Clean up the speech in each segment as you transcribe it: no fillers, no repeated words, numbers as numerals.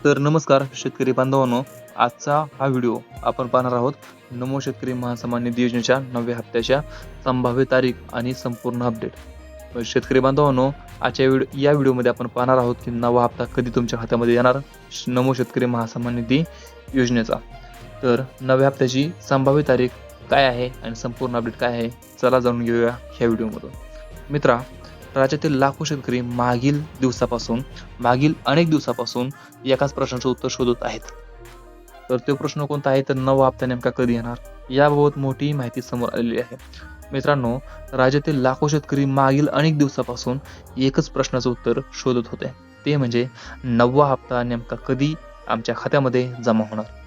तर नमस्कार शेतकरी बांधवांनो, आजचा हा व्हिडिओ आपण पाहणार आहोत नमो शेतकरी महासन्मान निधी योजनेच्या 9व्या हप्त्याच्या संभाव्य तारीख आणि संपूर्ण अपडेट। शेतकरी बांधवांनो, या व्हिडिओमध्ये आपण पाहणार आहोत की 9वा हप्ता कधी तुमच्या खात्यामध्ये येणार नमो शेतकरी महासन्मान निधी योजनेचा। तर 9व्या हप्त्याची संभाव्य तारीख काय आहे आणि संपूर्ण अपडेट काय आहे, चला जाणून घेऊया ह्या व्हिडिओमधून। मित्रा, राज्यातील लाखो शेतकरी मागील अनेक दिवसापासून एकाच प्रश्नाचं उत्तर शोधत आहेत। तर तो प्रश्न कोणता आहे, तर 9वा हप्ता नेमका कधी येणार, याबाबत मोठी माहिती समोर आलेली आहे। मित्रांनो, राज्यातील लाखो शेतकरी मागील अनेक दिवसापासून एकच प्रश्नाचं उत्तर शोधत होते, ते म्हणजे 9वा हप्ता नेमका कधी आमच्या खात्यामध्ये जमा होणार।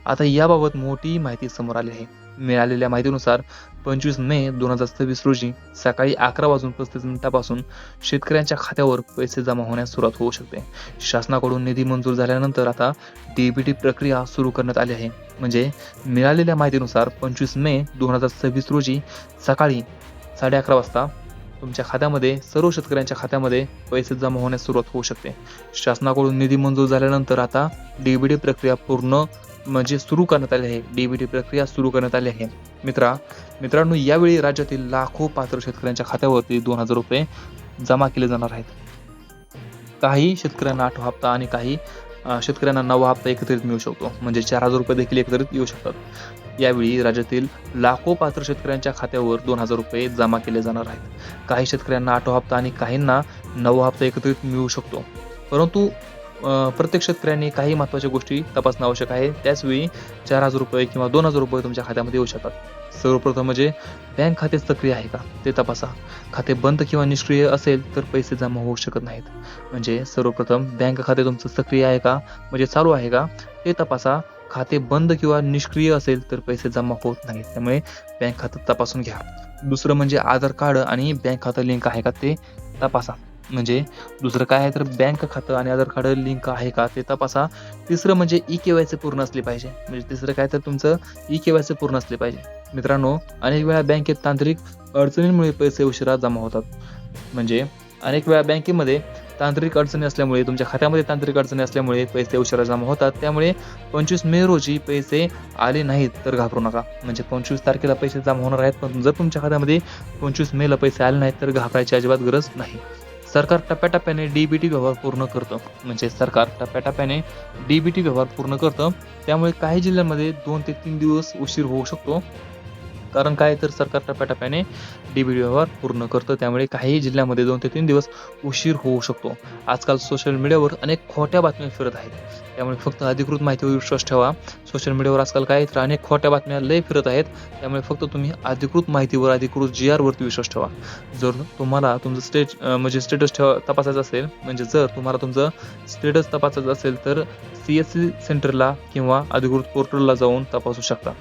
आता याबाबत मोठी माहिती समोर आली आहे। मिळालेल्या माहितीनुसार 25 मे 2026 रोजी सकाळी 11:35 शेतकऱ्यांच्या खात्यावर पैसे जमा होण्यास सुरुवात होऊ शकते। शासनाकडून निधी मंजूर झाल्यानंतर आता डीबीटी प्रक्रिया सुरू करण्यात आली आहे। म्हणजे मिळालेल्या माहितीनुसार 25 मे 2026 रोजी सकाळी 11:30 वाजता तुमच्या खात्यामध्ये, सर्व शेतकऱ्यांच्या खात्यामध्ये पैसे जमा होण्यास सुरुवात होऊ शकते। शासनाकडून निधी मंजूर झाल्यानंतर आता डीबीटी प्रक्रिया सुरू करण्यात आली आहे। डीबीटी प्रक्रिया सुरू करण्यात आली आहे। मित्रांनो, यावेळी राज्यातील लाखो पात्र शेतकऱ्यांच्या खात्यावरती 2000 रुपये जमा केले जाणार आहेत। काही शेतकऱ्यांना 8वा हप्ता आणि काही शेतकऱ्यांना 9वा हप्ता एकत्रित मिळू शकतो, म्हणजे 4000 रुपये देखील एकत्रित येऊ शकतात। यावेळी राज्यातील लाखो पात्र शेतकऱ्यांच्या खात्यावर 2000 रुपये जमा केले जाणार आहेत। काही शेतकऱ्यांना 8वा हप्ता आणि काहींना 9वा हप्ता एकत्रित मिळू शकतो, परंतु प्रत्येक शेतकऱ्यांनी काही महत्त्वाच्या गोष्टी तपासणं आवश्यक आहे। त्याचवेळी 4000 रुपये किंवा 2000 रुपये तुमच्या खात्यामध्ये येऊ शकतात। सर्वप्रथम म्हणजे बँक खाते सक्रिय आहे का ते तपासा। खाते बंद किंवा निष्क्रिय असेल तर पैसे जमा होऊ शकत नाहीत। म्हणजे सर्वप्रथम बँक खाते तुमचं सक्रिय आहे का, म्हणजे चालू आहे का ते तपासा। खाते बंद किंवा निष्क्रिय असेल तर पैसे जमा होत नाहीत, त्यामुळे बँक खातं तपासून घ्या। दुसरं म्हणजे आधार कार्ड आणि बँक खातं लिंक आहे का ते तपासा। म्हणजे दुसरं काय आहे, तर बँक खातं आणि आधार कार्ड लिंक आहे का ते तपासा। तिसरं म्हणजे ई-केवायसी पूर्ण असली पाहिजे। म्हणजे तिसरं काय, तर तुमचं ई-केवायसी पूर्ण असले पाहिजे। मित्रांनो, अनेक वेळा बँकेत तांत्रिक अडचणींमुळे पैसे उशिरा जमा होतात। म्हणजे अनेक वेळा बँकेमध्ये तांत्रिक अडचणी असल्यामुळे, तुमच्या खात्यामध्ये तांत्रिक अडचणी असल्यामुळे पैसे उशिरा जमा होतात। त्यामुळे 25 मे रोजी पैसे आले नाहीत तर घाबरू नका। म्हणजे 25 तारखेला पैसे जमा होणार आहेत, पण जर तुमच्या खात्यामध्ये 25 मेला पैसे आले नाहीत तर घाबरायची अजिबात गरज नाही। सरकार टप्प्याटप्प्याने डीबीटी व्यवहार पूर्ण करतं। म्हणजे सरकार टप्प्याटप्प्याने डीबीटी व्यवहार पूर्ण करतं, त्यामुळे काही जिल्ह्यांमध्ये 2 ते 3 दिवस उशीर होऊ शकतो। कारण काय, तर सरकार टप्प्याटप्प्याने डीबीटी व्यवहार पूर्ण करतं, त्यामुळे काही जिल्ह्यामध्ये 2 ते 3 दिवस उशीर होऊ शकतो। आजकाल सोशल मीडियावर अनेक खोट्या बातम्या फिरत आहेत, त्यामुळे फक्त अधिकृत माहितीवर विश्वास ठेवा। सोशल मीडियावर आजकाल काय, तर अनेक खोट्या बातम्या लय फिरत आहेत, त्यामुळे फक्त तुम्ही अधिकृत माहितीवर, अधिकृत GR वरती विश्वास ठेवा। जर तुम्हाला तुमचं स्टेटस तपासायचं असेल, म्हणजे जर तुम्हाला तुमचं स्टेटस तपासायचं असेल तर CSC सेंटरला किंवा अधिकृत पोर्टलला जाऊन तपासू शकता।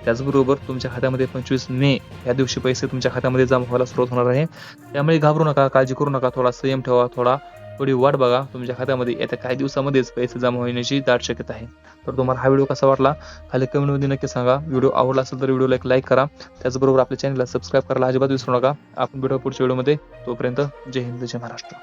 त्याचबरोबर तुमच्या खात्यामध्ये 25 मे या दिवशी पैसे तुमच्या खात्यामध्ये जमा व्हायला सुरुवात होणार आहे, त्यामुळे घाबरू नका, काळजी करू नका, थोडा संयम ठेवा, थोडी वाट बघा। तुमच्या खात्यामध्ये येत्या काही दिवसामध्येच पैसे जमा होण्याची दाट शक्यता आहे। तर तुम्हाला हा व्हिडिओ कसा वाटला खाली कमेंटमध्ये नक्की सांगा। व्हिडिओ आवडला असेल तर व्हिडिओला एक लाईक करा, त्याचबरोबर आपल्या चॅनलला सबस्क्राईब करायला अजिबात विसरू नका। आपण भेटू पुढच्या व्हिडिओमध्ये, तोपर्यंत जय हिंद, जय महाराष्ट्र।